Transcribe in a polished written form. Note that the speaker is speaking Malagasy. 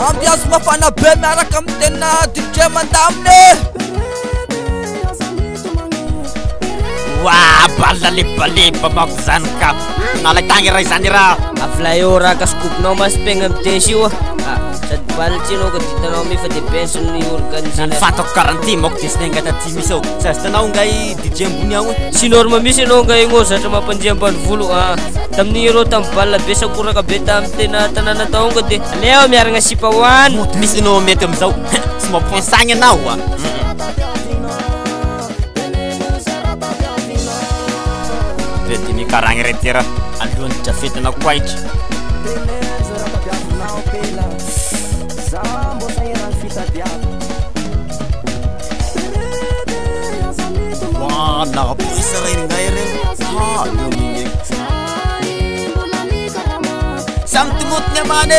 Ambiance mafana be miaraka amin'ny tena DJ mandaminy. Wah, balla lepa manko zany ka. Nalaitagny raha izany raha. Avla eo raha ka scoopinao maspegna am'tesy io. Sady balatsinao ka ditanao mi fa de bensony organisé. Fantako karanty moko desina taty misy ao. Sady tanao ngay DJ ambony ao. Si norma misy anao ngay ngo zatra mampandria ambanivolo. Tamin'ny ero tamin'ny balla be sakoraka be tamin'ny tena tanàna taonga de aleo miaragna sipahoany. Misy anao mety amizao. Tsy mamponsagny anao Rety mikaragny rety raha alohan'ny jafetana koa itry. Wah, nakapuisa rin ngay rin. Lumingik. Samtimut naman